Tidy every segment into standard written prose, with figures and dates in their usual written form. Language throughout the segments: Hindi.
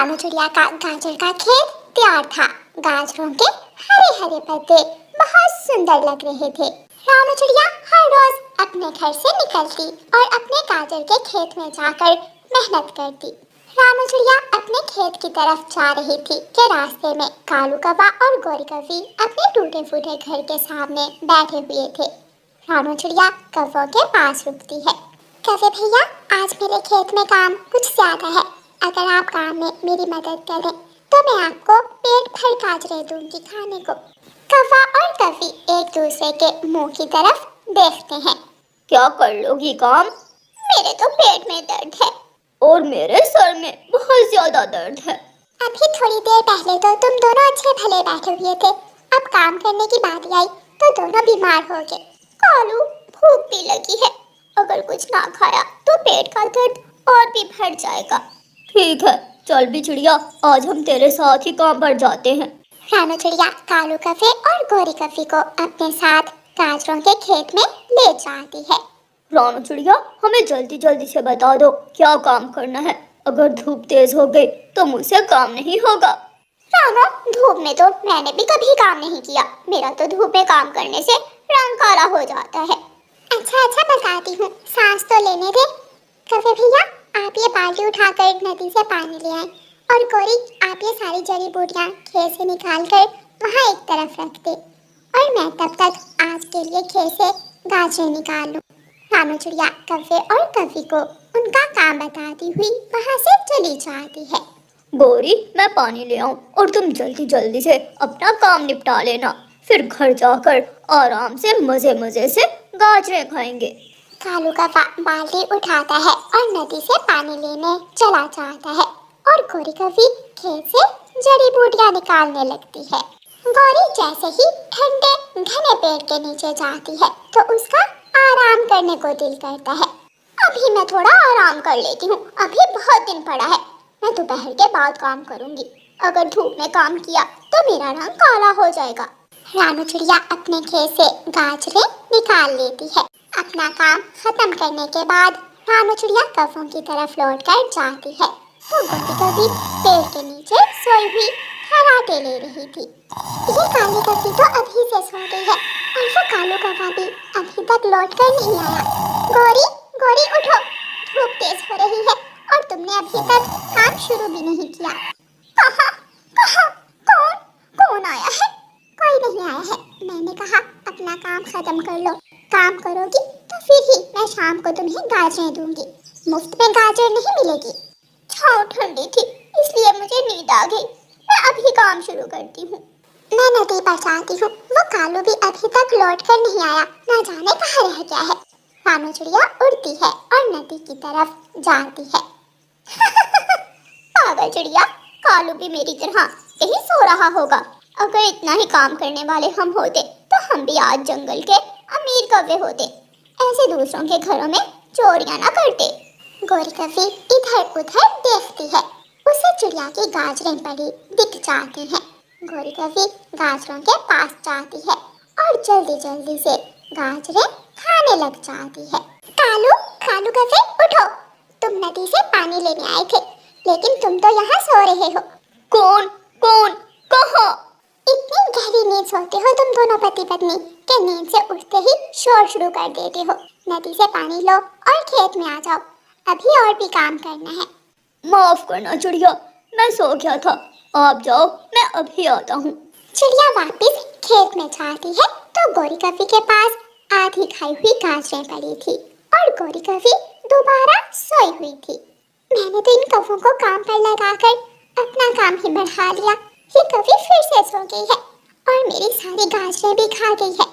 रानू चिड़िया का गाजर का खेत तैयार था। गाजरों के हरे हरे पत्ते बहुत सुंदर लग रहे थे। रानू चिड़िया हर रोज अपने घर से निकलती और अपने गाजर के खेत में जाकर मेहनत करती। रानू चिड़िया अपने खेत की तरफ जा रही थी कि रास्ते में कालू कौवा और गोरी कौवी अपने टूटे फूटे घर के सामने बैठे हुए थे। रानू चिड़िया कौवों के पास रुकती है। कौवे भैया, आज मेरे खेत में काम कुछ ज्यादा है। अगर आप काम में मेरी मदद करें तो मैं आपको पेट भर गाजरें दूंगी खाने को। कौवा और कौवी एक दूसरे के मुंह की तरफ देखते हैं। क्या कर लोगी काम? मेरे तो पेट में दर्द है। और मेरे सर में बहुत ज्यादा दर्द है। अभी थोड़ी देर पहले तो तुम दोनों अच्छे भले बैठे हुए थे। अब काम करने की बात आई तो दोनों बीमार हो गए। कालू, भूख भी लगी है। अगर कुछ ना खाया तो पेट का दर्द और भी बढ़ जाएगा। ठीक है, चल भी चिड़िया, आज हम तेरे साथ ही काम पर जाते हैं। रानू चिड़िया कालू कौवे और गोरी कौवी को अपने साथ गाजरों के खेत में ले जाती है। रानू चिड़िया, हमें जल्दी जल्दी से बता दो क्या काम करना है। अगर धूप तेज हो गई तो मुझसे काम नहीं होगा। रानू, धूप में तो मैंने भी कभी काम नहीं किया। मेरा तो धूप में काम करने से रंग काला हो जाता है। अच्छा बताती हूँ, सांस तो लेने दे। कौवे भैया, आप ये बाल्टी उठाकर नदी से पानी ले आए और गोरी, आप ये सारी जड़ी बूटियाँ खेत से निकाल कर वहाँ एक तरफ रख दे और मैं तब तक आज के लिए खेत से गाजरें निकाल लूँ। रानू चिड़िया कौवे और कौवी को उनका काम बताती हुई वहाँ से चली जाती है। गोरी, मैं पानी ले आऊं और तुम जल्दी जल्दी से अपना काम निपटा लेना। फिर घर जाकर आराम से मजे मजे से गाजरें खाएंगे। कालू कौवा बाल्टी उठाता है और नदी से पानी लेने चला जाता है और गोरी कौवी खेत से जड़ी बूटियां निकालने लगती है। गोरी जैसे ही ठंडे घने पेड़ के नीचे जाती है तो उसका आराम करने को दिल करता है। अभी मैं थोड़ा आराम कर लेती हूँ, अभी बहुत दिन पड़ा है। मैं दोपहर के बाद काम करूँगी। अगर धूप में काम किया तो मेरा रंग काला हो जाएगा। रानू चिड़िया अपने खेत से गाजरें निकाल लेती है। अपना काम खत्म करने के बाद रानू चिड़िया कौवों की तरफ लौट कर जाती है तो गोरी कौवी पेड़ के नीचे सोई हुई खर्राटे ले रही थी। ये काली कौवी तो अभी से सो गई है और वो कालू कौवा भी अभी तक लौट कर नहीं आया। गोरी गोरी उठो, धूप तेज हो रही है और तुमने अभी तक काम शुरू भी नहीं किया। कहाँ कहाँ कौन कौन आया है? कोई नहीं आया है। मैंने कहा अपना काम खत्म कर लो। काम करोगी तो फिर ही मैं शाम को तुम्हें गाजरें दूंगी। मुफ्त में गाजर नहीं मिलेगी। छाँव ठंडी थी इसलिए मुझे नींद आ गई। मैं अभी काम शुरू करती हूँ। मैं नदी पर जाती हूँ। वो कालू भी अभी तक लौट कर नहीं आया, ना जाने कहाँ रह गया है। रानू चिड़िया उड़ती है और नदी की तरफ जाती है। पागल चिड़िया, कालू भी मेरी तरह कहीं सो रहा होगा। अगर इतना ही काम करने वाले हम होते तो हम भी आज जंगल के अमीर कौवे होते। ऐसे दूसरों के घरों में चोरियां ना करते। गोरी कौवी इधर उधर देखती है। उसे चिड़िया की गाजरें पड़ी दिख जाती हैं। गोरी कौवी गाजरों के पास जाती है और जल्दी जल्दी से गाजरें खाने लग जाती है। कालू कालू कौवे उठो, तुम नदी से पानी लेने आए थे लेकिन तुम तो यहाँ सो रहे हो। कौन कौन कहाँ? इतनी गहरी नींद सोते हो तुम दोनों पति पत्नी कि नींद से उठते ही शोर शुरू कर देते हो। नदी से पानी लो और खेत में आ जाओ, अभी और भी काम करना है। माफ करना चिड़िया, मैं सो गया था। आप जाओ, मैं अभी आता हूँ। चिड़िया वापस खेत में जाती है तो गोरी कौवी के पास आधी खाई हुई गाजरें पड़ी थी और गोरी कौवी दोबारा सोई हुई थी। मैंने तो इन कौवों को काम पर लगाकर अपना काम ही बढ़ा लिया। ये कौवी फिर से सो गई है और मेरी सारी गाजरें भी खा गई है।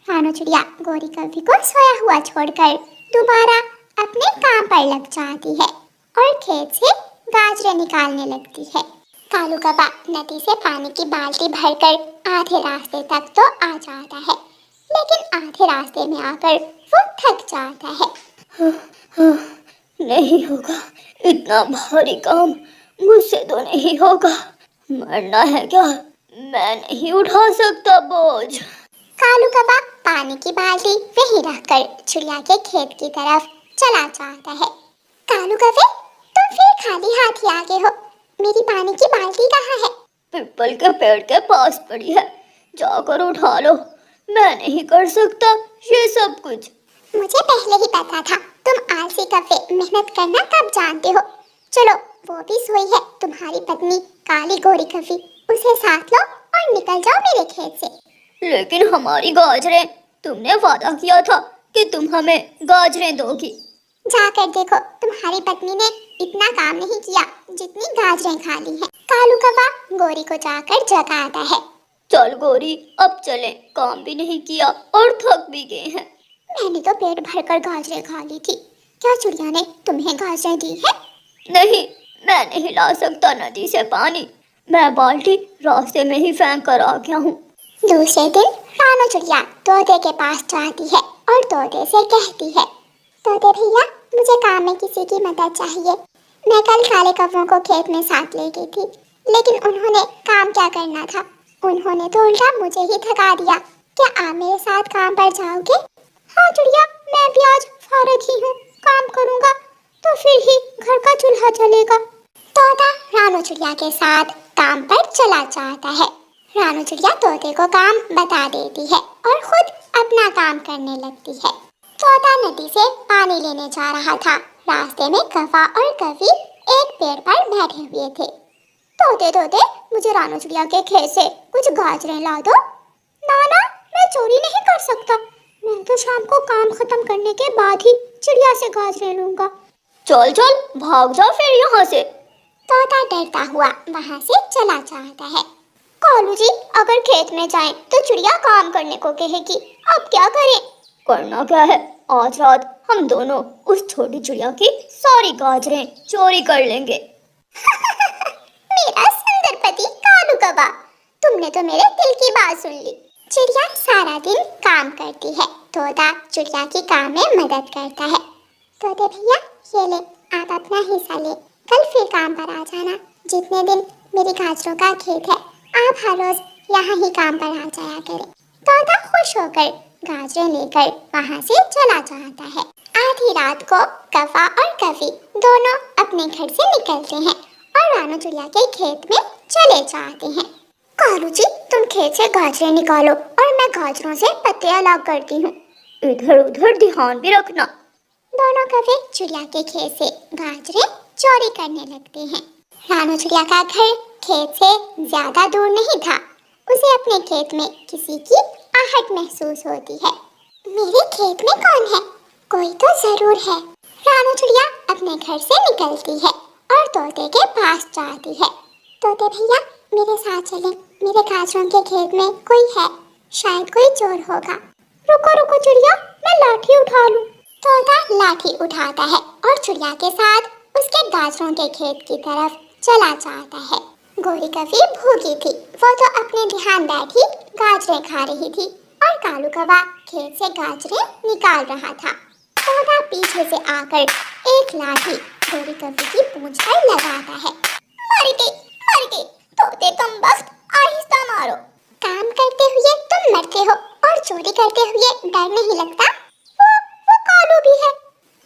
रानू चिड़िया गोरी कौवी को सोया हुआ छोड़कर दोबारा अपने काम पर लग जाती है और खेत से गाजरें निकालने लगती है। कालू कौवा नदी से पानी की बाल्टी भरकर आधे रास्ते तक तो आ जाता है लेकिन आधे रास्ते में आकर वो थक जाता है। नहीं होगा, इतना भारी काम मुझसे तो नहीं होगा। मरना है क्या? मैं नहीं उठा सकता बोझ। कालू कौवा पानी की बाल्टी वहीं रखकर चिड़िया के खेत की तरफ चला जाता है। कालू कौवे, तुम फिर खाली हाथ ही आगे हो। मेरी पानी की बाल्टी कहाँ है? पीपल के पेड़ के पास पड़ी है, जाकर उठा लो। मैं नहीं कर सकता ये सब कुछ। मुझे पहले ही पता था तुम आलसी कफे, मेहनत करना कब जानते हो। चलो, वो भी सोई है तुम्हारी पत्नी काली गोरी कफी, उसे साथ लो और निकल जाओ मेरे खेत से। लेकिन हमारी गाजरें, तुमने वादा किया था कि तुम हमें गाजरें दोगी। जाकर देखो, तुम्हारी पत्नी ने इतना काम नहीं किया जितनी गाजरें खा ली हैं। कालू कौवा गोरी को जाकर जगाता है। चल गोरी, अब चलें, काम भी नहीं किया और थक भी गए हैं। मैंने तो पेट भरकर गाजरें खा ली थी, क्या चिड़िया ने तुम्हें गाजरें दी है? नहीं, मैं नहीं ला सकता नदी से पानी। मैं बाल्टी रास्ते में ही फेंक कर आ गया हूँ। दूसरे दिन रानो चिड़िया तोते के पास जाती है और तोते से कहती है, तोते भैया, मुझे काम में किसी की मदद चाहिए। मैं कल काले कौवों को खेत में साथ ले गई थी, लेकिन उन्होंने काम क्या करना था, उन्होंने तो उल्टा मुझे ही थका दिया। क्या आप मेरे साथ काम पर जाओगे? हाँ चिड़िया, मैं भी आज फारग ही हूँ, काम करूँगा तो फिर ही घर का चूल्हा जलेगा। तोता रानो चिड़िया के साथ काम पर चला जाता है। रानो चिड़िया तोते को काम बता देती है और खुद अपना काम करने लगती है। तोता नदी से पानी लेने जा रहा था। रास्ते में कौवा और कवि एक पेड़ पर बैठे हुए थे। तोते तोते, मुझे रानो चिड़िया के खेत से कुछ गाजरें ला दो। नाना, मैं चोरी नहीं कर सकता, मैं तो शाम को काम खत्म करने के बाद ही चिड़िया से गाजरें लूंगा। चल चल, भाग जा फिर यहाँ से। तोता डरता हुआ वहाँ से चला जाता है। कालू जी, अगर खेत में जाएं तो चिड़िया काम करने को कहेगी, अब क्या करें? करना क्या है, आज रात हम दोनों उस छोटी चिड़िया की सारी गाजरें चोरी कर लेंगे। मेरा सुंदर पति कालू कौवा, तुमने तो मेरे दिल की बात सुन ली। चिड़िया सारा दिन काम करती है, तोता चिड़िया की काम में मदद करता है। तोते भैया, ये ले, आप अपना हिस्सा ले, कल फिर काम पर आ जाना। जितने दिन मेरी गाजरों का खेत है, आप हर रोज यहाँ ही काम पर आ जाया करें। तोता खुश होकर गाजरें लेकर वहाँ से चला जाता है। आधी रात को कौवा और कवि दोनों अपने घर से निकलते हैं और रानो चिड़िया के खेत में चले जाते हैं। कालू जी, तुम खेत से गाजरें निकालो और मैं गाजरों से पत्ते अलग करती हूँ। इधर उधर ध्यान भी रखना। दोनों कौवे चिड़िया के खेत से गाजरें चोरी करने लगते हैं। रानो चिड़िया का घर खेत से ज्यादा दूर नहीं था। उसे अपने खेत में किसी की आहट महसूस होती है। मेरे खेत में कौन है? कोई तो जरूर है। रानो चिड़िया अपने घर से निकलती है और तोते के पास जाती है। तोते भैया, मेरे साथ चलें, मेरे गाजरों के खेत में कोई है, शायद कोई चोर होगा। रुको रुको चिड़िया, मैं लाठी उठा लूं। तोता लाठी उठाता है और चिड़िया के साथ उसके गाजरों के खेत की तरफ चला जाता है। गोरी कवि भूखी थी, वो तो अपने ध्यान बैठी गाजरें खा रही थी और कालू कौवा खेत से गाजरें निकाल रहा था। तोता पीछे से आकर एक लाठी गोरी कवि की पूंछ पर लगाता है। मर गई, तोते कमबख्त, आहिस्ता मारो। काम करते हुए तुम मरते हो और चोरी करते हुए डर नहीं लगता? वो कालू भी है।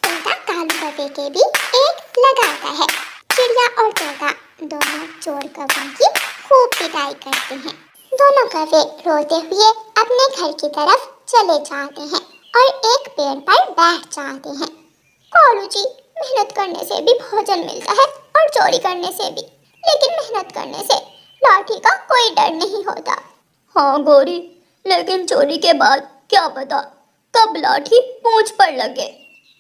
तोता कालू कौवे के भी एक लगाता है। चिड़िया और तोता दोनों चोर कौवों की खूब पिटाई करते हैं। दोनों कौवे रोते हुए अपने घर की तरफ चले जाते हैं और एक पेड़ पर बैठ जाते हैं। कालू जी, मेहनत करने से भी भोजन मिलता है और चोरी करने से भी, लेकिन मेहनत करने से लाठी का कोई डर नहीं होता। हाँ गोरी, लेकिन चोरी के बाद क्या पता कब लाठी पूंछ पर लगे।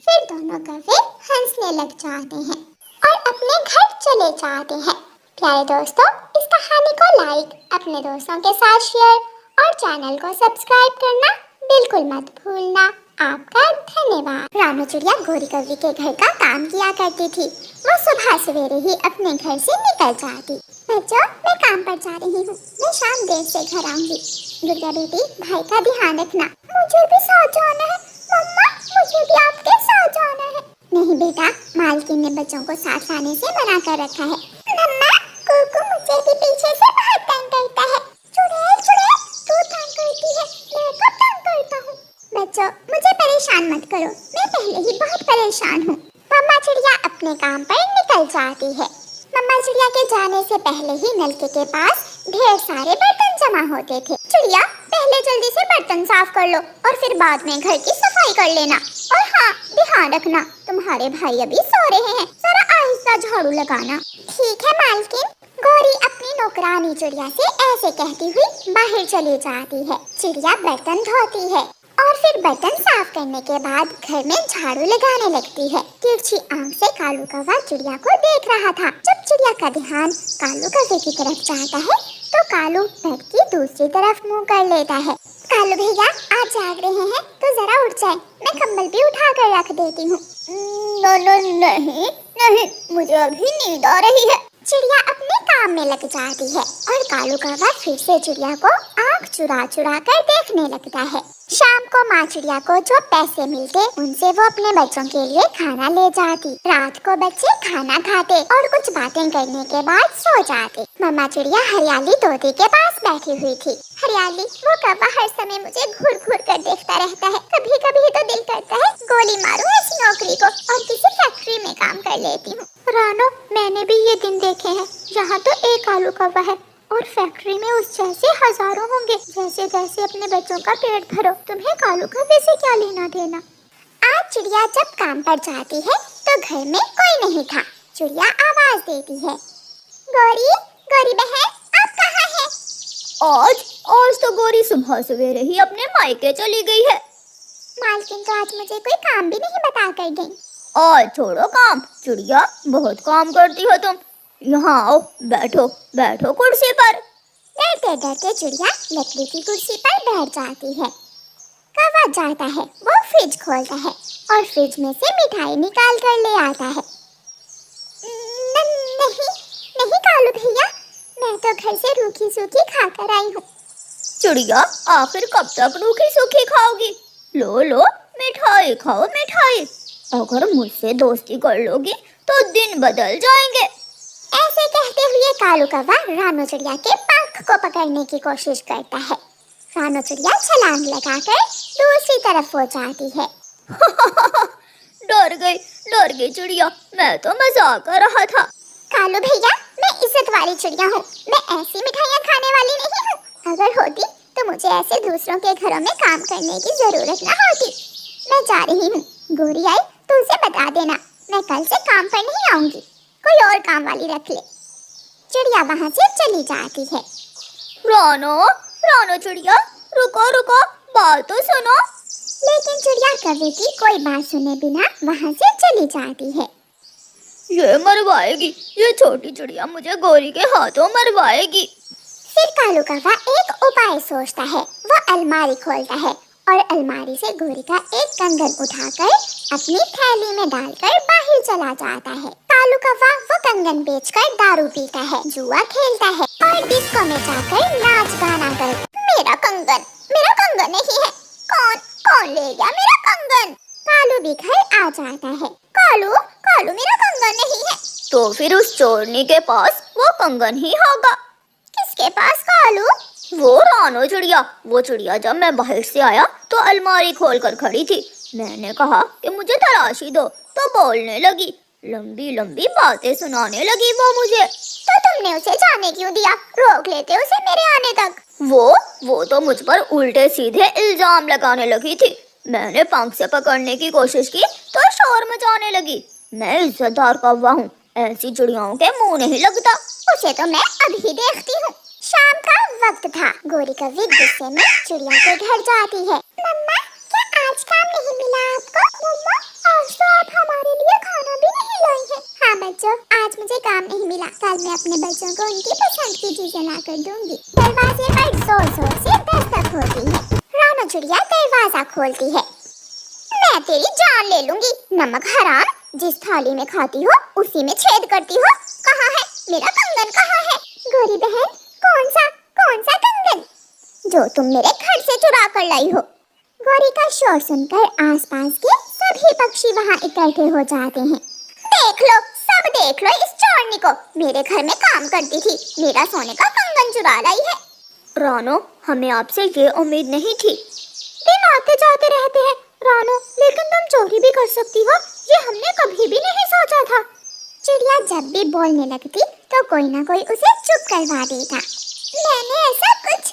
फिर दोनों कौवे हंसने लग जाते हैं और अपने घर चले जाते हैं। प्यारे दोस्तों, इस कहानी को लाइक, अपने दोस्तों के साथ शेयर और चैनल को सब्सक्राइब करना बिल्कुल मत भूलना। आपका धन्यवाद। रानो चिड़िया गोरी कवि के घर का काम किया करती थी। वो सुबह सवेरे ही अपने घर से निकल जाती। बच्चों, मैं काम पर जा रही हूँ, मैं शाम देर से घर आऊंगी। गुड़िया बेटी, भाई का ध्यान रखना। मुझे भी साथ जाना है। मम्मा, मुझे भी आपके साथ जाना है। नहीं बेटा, मालकिन ने बच्चों को साथ आने से मना कर रखा है। मम्मा, कुकू मुझे भी पीछे से बहुत तंग करता है। चुड़ैल चुड़ैल, तू तंग करती है, मैं तो तंग करता हूँ। बच्चों, मुझे परेशान मत करो, मैं पहले ही बहुत परेशान हूँ। मम्मा चिड़िया अपने काम पर निकल जाती है। मम्मा चिड़िया के जाने से पहले ही नलके के पास ढेर सारे बर्तन जमा होते थे। चिड़िया, पहले जल्दी से बर्तन साफ कर लो और फिर बाद में घर की सफाई कर लेना। और हाँ, ध्यान रखना तुम्हारे भाई अभी सो रहे हैं, जरा आहिस्ता झाड़ू लगाना। ठीक है मालकिन। गौरी अपनी नौकरानी चिड़िया से ऐसे कहती हुई बाहर चली जाती है। चिड़िया बर्तन धोती है और फिर बर्तन साफ करने के बाद घर में झाड़ू लगाने लगती है। तिरछी आंख से कालू कौवा चिड़िया को देख रहा था। जब चिड़िया का ध्यान कालू कौवे की तरफ जाता है तो कालू बेड की दूसरी तरफ मुंह कर लेता है। कालू भैया, आप जाग रहे हैं तो जरा उठ जाएं, मैं कंबल भी उठा कर रख देती हूँ। नहीं नहीं, मुझे अभी नींद आ रही है। चिड़िया अपने काम में लग जाती है और कालू कौवा फिर से चिड़िया को आंख चुरा चुरा कर देखने लगता है। शाम को माँ चिड़िया को जो पैसे मिलते उनसे वो अपने बच्चों के लिए खाना ले जाती। रात को बच्चे खाना खाते और कुछ बातें करने के बाद सो जाते। मम्मा चिड़िया हरियाली तोते के पास बैठी हुई थी। हरियाली, वो कौवा हर समय मुझे घूर घूर कर देखता रहता है। कभी कभी तो दिल करता है गोली मारूं इस नौकरी को और किसी फैक्ट्री में काम कर लेती हूँ। रानो, मैंने भी ये दिन देखे हैं जहाँ तो एक कालू कौवा है और फैक्ट्री में उस जैसे हजारों होंगे। जैसे तैसे अपने बच्चों का पेट भरो, तुम्हें कालू कौवे से क्या लेना देना। आज चिड़िया जब काम पर जाती है तो घर में कोई नहीं था। चिड़िया आवाज देती है, गौरी, गौरी बहन, आप कहाँ हैं? आज तो गौरी सुबह सवेरे ही अपने मायके चली गई है। मालकिन तो आज मुझे कोई काम भी नहीं बता कर गई। आज छोड़ो काम, चिड़िया बहुत काम करती हो तुम। यहाँ आओ, बैठो बैठो कुर्सी पर। डरते डरते चिड़िया लकड़ी की कुर्सी पर बैठ जाती है। कौवा जाता है, वो फ्रिज खोलता है और फ्रिज में से मिठाई निकाल कर ले आता है। नहीं नहीं कालू भैया, मैं तो घर से रूखी सूखी खाकर आई हूँ। चिड़िया, आखिर कब तक रूखी सूखी खाओगी? लो लो, मिठाई खाओ मिठाई। अगर मुझसे दोस्ती कर लोगी तो दिन बदल जाएंगे। ऐसे कहते हुए कालू कौवा रानो चिड़िया के पंख को पकड़ने की कोशिश करता है। रानो चिड़िया छलांग लगाकर दूसरी तरफ हो जाती है। डर गई चिड़िया, मैं तो मजाक कर रहा था। कालू भैया, मैं इज्जत वाली चिड़िया हूँ, मैं ऐसी मिठाइयाँ खाने वाली नहीं हूँ। अगर होती तो मुझे ऐसे दूसरों के घरों में काम करने की जरूरत न होती। मैं जा रही हूँ, गौरी आई तो उसे बता देना, मैं कल से काम पर नहीं आऊंगी, कोई और काम वाली रख ले। चिड़िया वहाँ से चली जाती है। रानो चिड़िया, रुको रुको, बात तो सुनो। लेकिन चिड़िया कौवे की कोई बात सुने बिना वहाँ से चली जाती है। ये मरवाएगी, ये छोटी चिड़िया मुझे गौरी के हाथों मरवाएगी। फिर कालू कौवा एक उपाय सोचता है। वो अलमारी खोलता है और अलमारी से गौरी का एक कंगन उठाकर अपनी थैली में डालकर बाहर चला जाता है। कालू कौवा वो कंगन बेचकर दारू पीता है, जुआ खेलता है और डिस्को में जाकर नाच गाना करता। मेरा कंगन नहीं है, कौन ले गया मेरा कंगन? कालू भी घर आ जाता है। कालू मेरा कंगन नहीं है। तो फिर उस चोरनी के पास वो कंगन ही होगा। किसके पास कालू? वो रानो चिड़िया। वो चिड़िया जब मैं बाहर से आया तो अलमारी खोल कर खड़ी थी। मैंने कहा कि मुझे तलाशी दो तो बोलने लगी, लंबी लंबी बातें सुनाने लगी वो मुझे। तो तुमने उसे जाने क्यों दिया? रोक लेते उसे मेरे आने तक। वो तो मुझ पर उल्टे सीधे इल्जाम लगाने लगी थी। मैंने पंख से पकड़ने की कोशिश की तो शोर मचाने लगी। मैं इज्जतदार कौवा हूँ, ऐसी चिड़ियाओं के मुंह नहीं लगता। उसे तो मैं अभी देखती हूँ। शाम का वक्त था। गौरी कौवी गुस्से में चिड़िया के घर जाती है। मम्मा, क्या आज काम नहीं मिला आपको? मम्मा, आज तो आप हमारे लिए खाना भी नहीं लाई हैं। हाँ बच्चों, आज मुझे काम नहीं मिला। कल मैं अपने बच्चों को उनकी पसंद की चीजें ला कर दूंगी। दरवाजे पर जोर जोर से दस्तक होती है। रानो चिड़िया दरवाजा खोलती है। मैं तेरी जान ले लूंगी, नमक हराम। जिस थाली में खाती हो उसी में छेद करती हो। कहाँ है मेरा कंगन? कहाँ है? गौरी बहन, कौन सा कंगन जो तुम मेरे घर से चुरा कर लाई हो? गौरी का शोर सुनकर आसपास के सभी पक्षी वहाँ इकट्ठे हो जाते हैं। सब देख लो इस चोरनी को, मेरे घर में काम करती थी, मेरा सोने का कंगन चुरा लाई है। रानो, हमें आपसे ये उम्मीद नहीं थी। दिन आते जाते रहते हैं रानो, लेकिन तुम चोरी भी कर सकती हो, ये हमने कभी भी नहीं सोचा था। चिड़िया जब भी बोलने लगती तो कोई ना कोई उसे चुप करवा देता। मैंने ऐसा कुछ,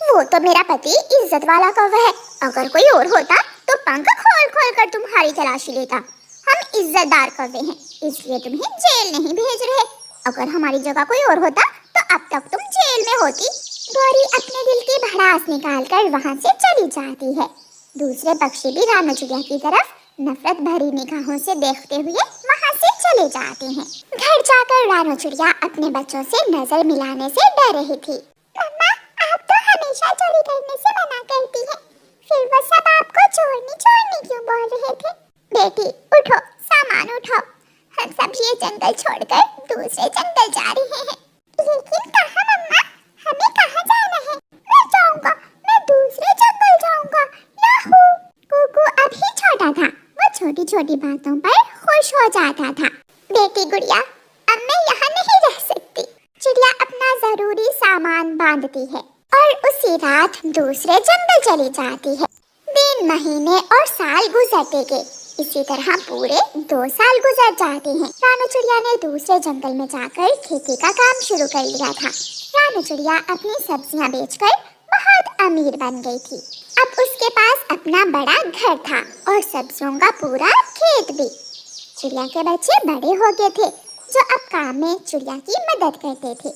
वो तो मेरा पति इज्जत वाला कौवा है, अगर कोई और होता तो पंख खोल खोल कर तुम्हारी तलाशी लेता। हम इज्जतदार कौवे हैं, इसलिए तुम्हें जेल नहीं भेज रहे। अगर हमारी जगह कोई और होता तो अब तक तुम जेल में होती। गौरी अपने दिल की भड़ास निकालकर वहां से चली जाती है। दूसरे पक्षी भी रानू चिड़िया की तरफ नफरत भरी निगाहों से देखते हुए वहां से चले जाते हैं। घर जाकर रानू चिड़िया अपने बच्चों से नजर मिलाने से डर रही थी। मम्मा, आप तो हमेशा चोरी करने से मना करती हैं, फिर वो सब आपको छोड़नी क्यों बोल रहे थे? बेटी उठो, सामान उठाओ, हम सब ये जंगल छोड़कर दूसरे जंगल जा रहे हैं। लेकिन कहाँ मम्मा, हमें कहाँ जाना है? मैं जाऊंगा, मैं दूसरे जंगल जाऊंगा। याहू! कुकू अभी छोटा था, वो छोटी छोटी बातों पर खुश हो जाता था। बेटी गुड़िया, अब मैं यहाँ नहीं रह सकती। चिड़िया अपना जरूरी सामान बांधती है और उसी रात दूसरे जंगल चली जाती है। दिन, महीने और साल गुजरते गए। इसी तरह पूरे 2 साल गुजर जाते हैं। रानू चिड़िया ने दूसरे जंगल में जाकर खेती का काम शुरू कर लिया था। रानू चिड़िया अपनी सब्जियां बेचकर बहुत अमीर बन गई थी। अब उसके पास अपना बड़ा घर था और सब्जियों का पूरा खेत भी। चिड़िया के बच्चे बड़े हो गए थे, जो अब काम में चिड़िया की मदद करते थे।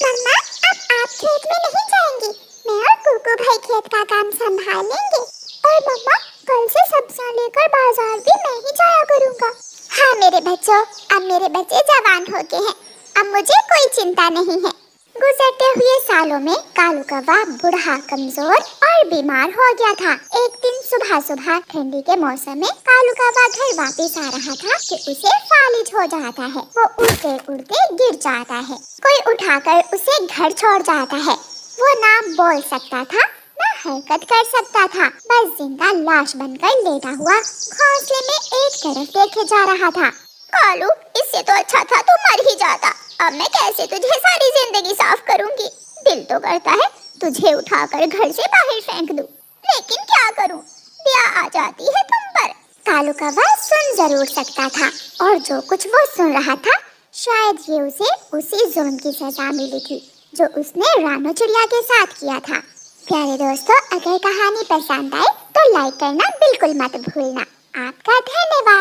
मम्मा, अब आप खेत में नहीं जाएंगी, मैं और कुकू भाई खेत का काम संभाल लेंगे। और मम्मा, कल से सब्जियां लेकर बाजार भी मैं ही जाया करूंगा। हाँ मेरे बच्चों, अब मेरे बच्चे जवान हो गए हैं, अब मुझे कोई चिंता नहीं है। गुजरते हुए सालों में कालू कौवा बूढ़ा, कमजोर और बीमार हो गया था। एक दिन सुबह सुबह ठंडी के मौसम में कालू कौवा घर वापस आ रहा था कि उसे फालिज हो जाता है। वो उड़ते उड़ते गिर जाता है। कोई उठाकर उसे घर छोड़ जाता है। वो ना बोल सकता था, ना हरकत कर सकता था, बस जिंदा लाश बनकर लेटा हुआ घोंसले में एक तरफ देखे जा रहा था। कालू, इससे तो अच्छा था तू मर ही जाता। अब मैं कैसे तुझे सारी जिंदगी साफ करूंगी? दिल तो करता है तुझे उठाकर घर से बाहर फेंक दूं, लेकिन क्या करूं? दया आ जाती है तुम पर। कालू कौवा सुन जरूर सकता था, और जो कुछ वो सुन रहा था शायद ये उसे उसी जुल्म की सजा मिली थी जो उसने रानू चिड़िया के साथ किया था। प्यारे दोस्तों, अगर कहानी पसंद आए तो लाइक करना बिल्कुल मत भूलना। आपका धन्यवाद।